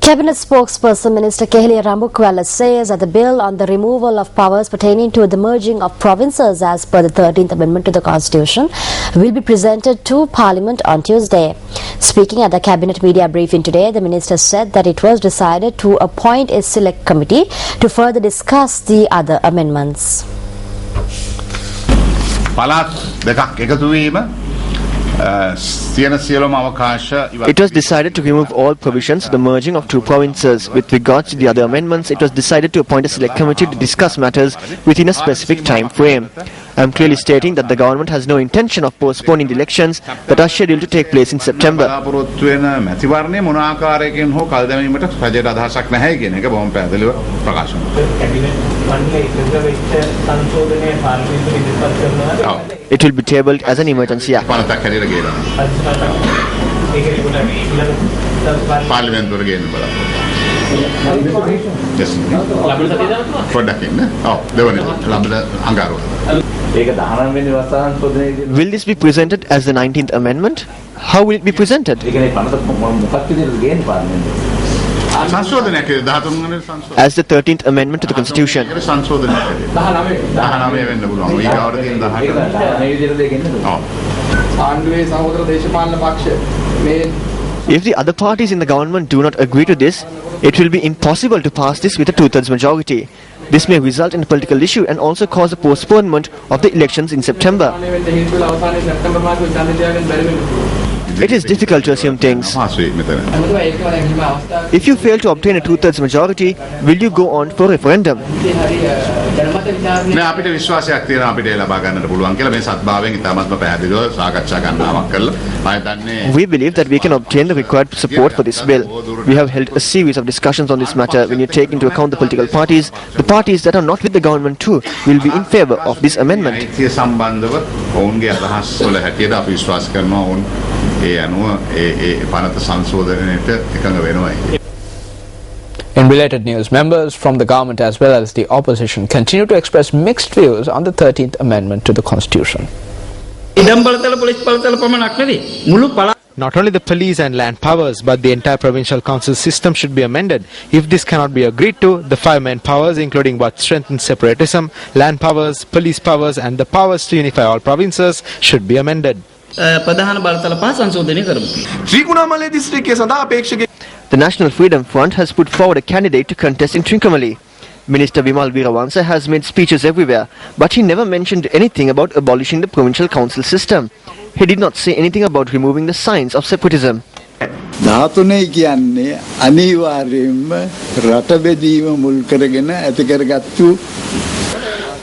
Cabinet spokesperson Minister Keheliya Rambukwala says that the bill on the removal of powers pertaining to the merging of provinces as per the 13th Amendment to the Constitution will be presented to Parliament on Tuesday. Speaking at the Cabinet media briefing today, the Minister said that it was decided to appoint a select committee to further discuss the other amendments. It was decided to remove all provisions of the merging of two provinces. With regards to the other amendments, it was decided to appoint a select committee to discuss matters within a specific time frame. I am clearly stating that the government has no intention of postponing the elections that are scheduled to take place in September. It will be tabled as an emergency act. Will this be presented as the 19th Amendment? How will it be presented? As the 13th Amendment to the Constitution. If the other parties in the government do not agree to this, it will be impossible to pass this with a two-thirds majority. This may result in a political issue and also cause a postponement of the elections in September. It is difficult to assume things. If you fail to obtain a two-thirds majority, will you go on for referendum? We believe that we can obtain the required support for this bill. We have held a series of discussions on this matter. When you take into account the political parties, the parties that are not with the government too will be in favour of this amendment. In related news, members from the government as well as the opposition continue to express mixed views on the 13th Amendment to the Constitution. Not only the police and land powers, but the entire provincial council system should be amended. If this cannot be agreed to, the five main powers, including what strengthens separatism, land powers, police powers and the powers to unify all provinces, should be amended. The National Freedom Front has put forward a candidate to contest in Trincomalee. Minister Vimal Weerawansa has made speeches everywhere, but he never mentioned anything about abolishing the provincial council system. He did not say anything about removing the signs of separatism.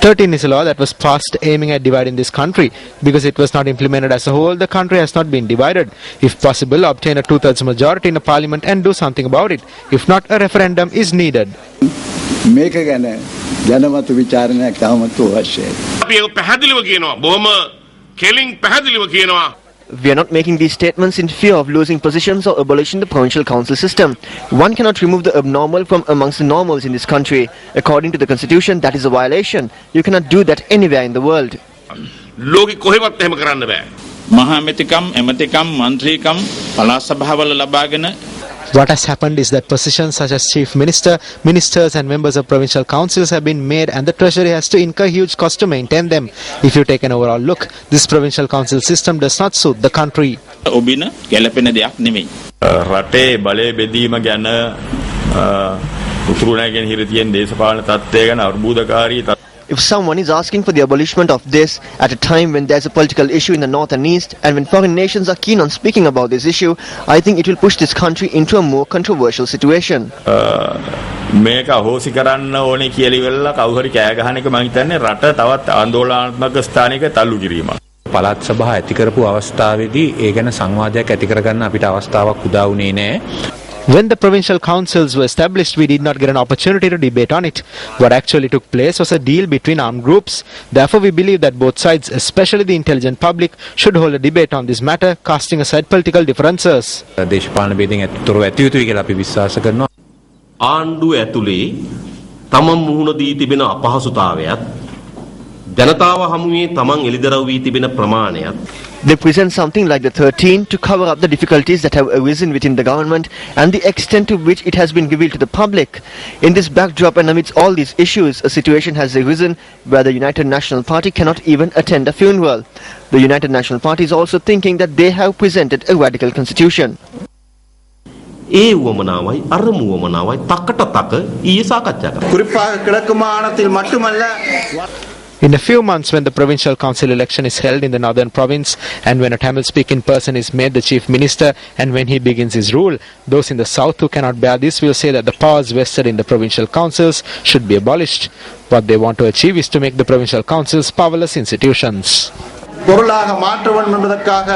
13 is a law that was passed aiming at dividing this country. Because it was not implemented as a whole, the country has not been divided. If possible, obtain a two-thirds majority in the parliament and do something about it. If not, a referendum is needed. We are not making these statements in fear of losing positions or abolishing the provincial council system. One cannot remove the abnormal from amongst the normals in this country. According to the constitution, that is a violation. You cannot do that anywhere in the world. What has happened is that positions such as chief minister, ministers and members of provincial councils have been made and the treasury has to incur huge cost to maintain them. If you take an overall look, this provincial council system does not suit the country. If someone is asking for the abolishment of this at a time when there is a political issue in the north and east and when foreign nations are keen on speaking about this issue, I think it will push this country into a more controversial situation. පළාත් සභා ඇති කරපු අවස්ථාවේදී ඒ ගැන සංවාදයක් ඇති කරගන්න අපිට අවස්ථාවක් උදා වුණේ නැහැ. When the provincial councils were established, we did not get an opportunity to debate on it. What actually took place was a deal between armed groups. Therefore, we believe that both sides, especially the intelligent public, should hold a debate on this matter, casting aside political differences. දේශපාලන බෙදීම් ඇතුළු ඇති යුතුයි කියලා අපි විශ්වාස කරනවා. ආණ්ඩුව ඇතුලේ තමන් මුහුණ දී තිබෙන අපහසුතාවයත් ජනතාව හමුවේ තමන් එළිදරව් වී තිබෙන ප්‍රමාණයත් They present something like the 13 to cover up the difficulties that have arisen within the government and the extent to which it has been revealed to the public. In this backdrop and amidst all these issues, a situation has arisen where the United National Party cannot even attend a funeral. The United National Party is also thinking that they have presented a radical constitution. ඒ වමනාවයි අරමු වමනාවයි තකට තක ඊයේ සාකච්ඡා කරා. குறிப்பாக கிழக்கு மாகாணத்தில் மட்டுமல்ல In a few months, when the provincial council election is held in the northern province and when a Tamil-speaking person is made the chief minister and when he begins his rule, those in the south who cannot bear this will say that the powers vested in the provincial councils should be abolished. What they want to achieve is to make the provincial councils powerless institutions. பொருளாக மாற்ற வேண்டும் என்பதற்காக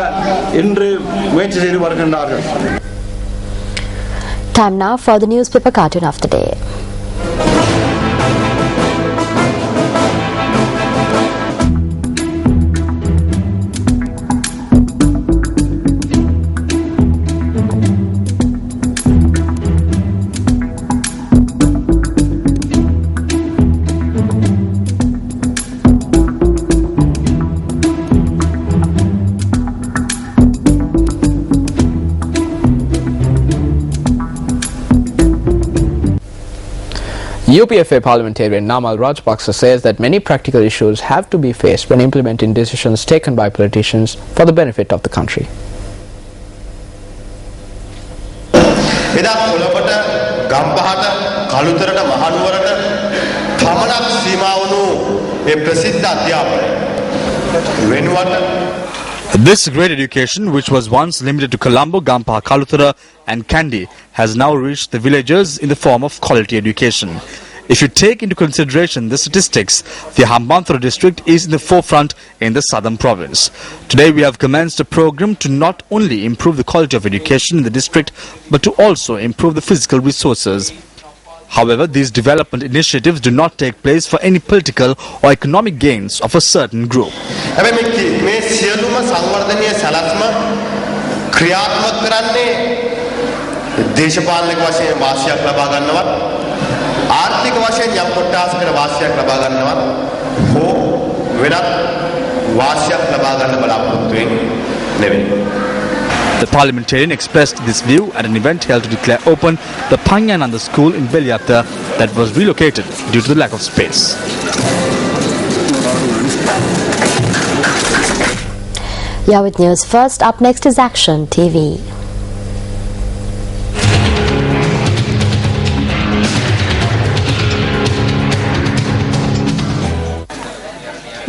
இன்று முயற்சி செய்து வருகின்றார்கள். Time now for the newspaper cartoon of the day. UPFA parliamentarian Namal Rajapaksa says that many practical issues have to be faced when implementing decisions taken by politicians for the benefit of the country. එදා කොළඹට ගම්පහට කළුතරට මහනුවරට පමණක් සීමා වුණු ඒ ප්‍රසිද්ධ අධ්‍යාපනය වෙනුවට This great education, which was once limited to Colombo, Gampaha, Kaluthara and Kandy, has now reached the villagers in the form of quality education. If you take into consideration the statistics, the Hambantota district is in the forefront in the southern province. Today we have commenced a program to not only improve the quality of education in the district, but to also improve the physical resources. However, these development initiatives do not take place for any political or economic gains of a certain group. මේ සියලුම සංවර්ධනීය සැලැස්ම ක්‍රියාත්මක කරන්නේ දේශපාලනික වශයෙන් වාසියක් ලබා ගන්නවත් ආර්ථික වශයෙන් යම් කොටසකට වාසියක් ලබා ගන්නවත් හෝ වෙනත් වාසියක් ලබා ගන්න බලාපොරොත්තු වෙන්නේ නෙවෙයි. The parliamentarian expressed this view at an event held to declare open the Panyananda school in Beliata that was relocated due to the lack of space. Yeah, with news first. Up next is Action TV.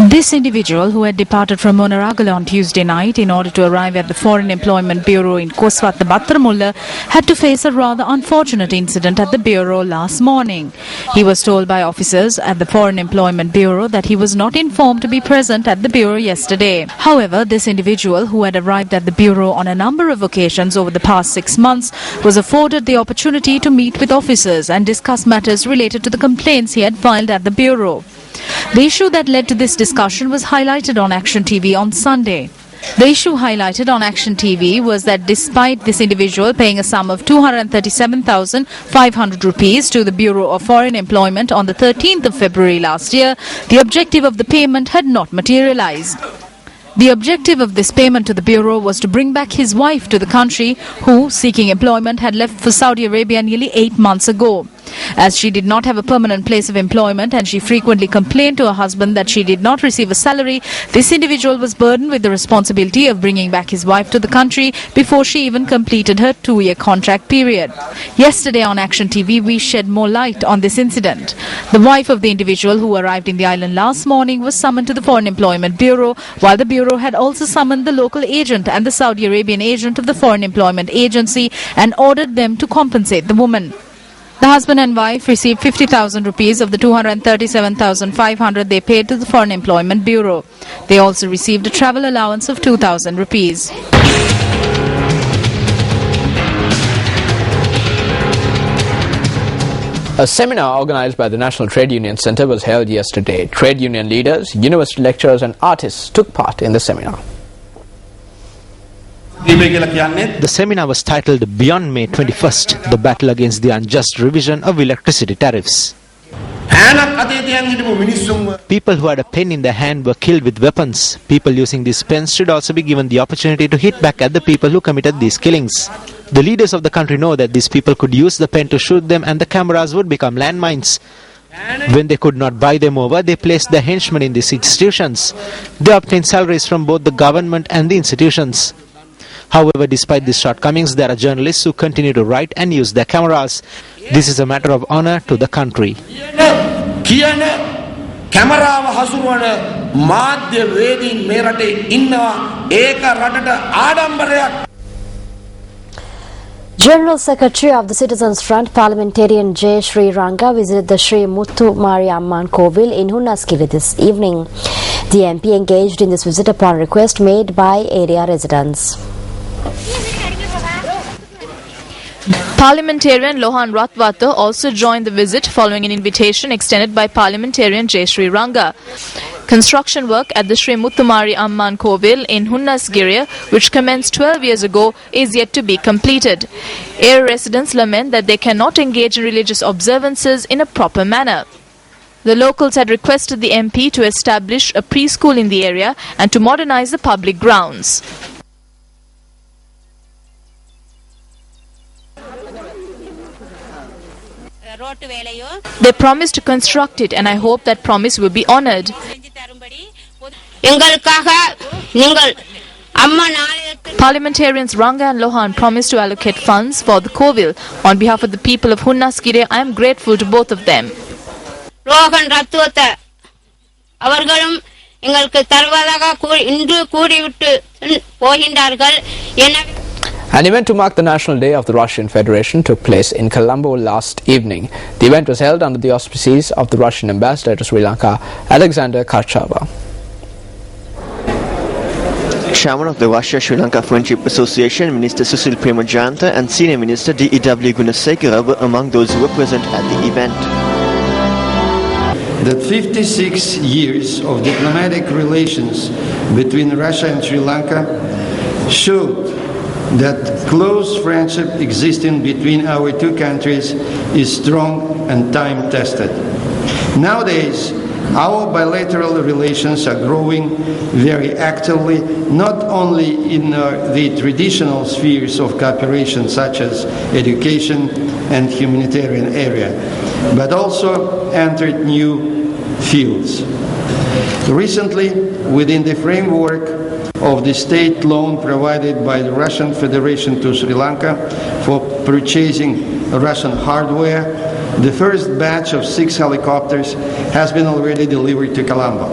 This individual, who had departed from Monaragala on Tuesday night in order to arrive at the Foreign Employment Bureau in Koswatha Batramulla, had to face a rather unfortunate incident at the Bureau last morning. He was told by officers at the Foreign Employment Bureau that he was not informed to be present at the Bureau yesterday. However, this individual, who had arrived at the Bureau on a number of occasions over the past 6 months, was afforded the opportunity to meet with officers and discuss matters related to the complaints he had filed at the Bureau. The issue that led to this discussion was highlighted on Action TV on Sunday. The issue highlighted on Action TV was that despite this individual paying a sum of 237,500 rupees to the Bureau of Foreign Employment on the 13th of February last year, the objective of the payment had not materialized. The objective of this payment to the Bureau was to bring back his wife to the country, who, seeking employment, had left for Saudi Arabia nearly 8 months ago. As she did not have a permanent place of employment and she frequently complained to her husband that she did not receive a salary, this individual was burdened with the responsibility of bringing back his wife to the country before she even completed her 2-year contract period. Yesterday on Action TV, we shed more light on this incident. The wife of the individual who arrived in the island last morning was summoned to the Foreign Employment Bureau, while the Bureau had also summoned the local agent and the Saudi Arabian agent of the Foreign Employment Agency and ordered them to compensate the woman. The husband and wife received 50,000 rupees of the 237,500 they paid to the Foreign Employment Bureau. They also received a travel allowance of 2,000 rupees. A seminar organized by the National Trade Union Centre was held yesterday. Trade union leaders, university lecturers and artists took part in the seminar. The seminar was titled Beyond May 21st, the battle against the unjust revision of electricity tariffs. People who had a pen in their hand were killed with weapons. People using these pens should also be given the opportunity to hit back at the people who committed these killings. The leaders of the country know that these people could use the pen to shoot them and the cameras would become landmines. When they could not buy them over, they placed their henchmen in these institutions. They obtained salaries from both the government and the institutions. However, despite these shortcomings, there are journalists who continue to write and use their cameras. This is a matter of honor to the country. General Secretary of the Citizens Front parliamentarian J. Sri Ranga visited the Sri Muthu Mariamman Kovil in Hunnaskiri this evening. The MP engaged in this visit upon request made by area residents. Parliamentarian Lohan Ratwata also joined the visit following an invitation extended by Parliamentarian J. Sri Ranga. Construction work at the Sri Muthu Amman Kovil in Hunnasgiri, which commenced 12 years ago, is yet to be completed. Area residents lament that they cannot engage in religious observances in a proper manner. The locals had requested the MP to establish a preschool in the area and to modernize the public grounds. They promised to construct it, and I hope that promise will be honored. Parliamentarians Ranga and Lohan promised to allocate funds for the Kovil. On behalf of the people of Hunnaskiri, I am grateful to both of them. An event to mark the National Day of the Russian Federation took place in Colombo last evening. The event was held under the auspices of the Russian ambassador to Sri Lanka, Alexander Karchava. Chairman of the Russia-Sri Lanka Friendship Association, Minister Susil Premajanta and Senior Minister D.E.W. Gunasekara were among those who were present at the event. That 56 years of diplomatic relations between Russia and Sri Lanka showed that close friendship existing between our two countries is strong and time-tested. Nowadays, our bilateral relations are growing very actively, not only in the traditional spheres of cooperation such as education and humanitarian area, but also entered new fields. Recently, within the framework of the state loan provided by the Russian Federation to Sri Lanka for purchasing Russian hardware, the first batch of 6 helicopters has been already delivered to Colombo.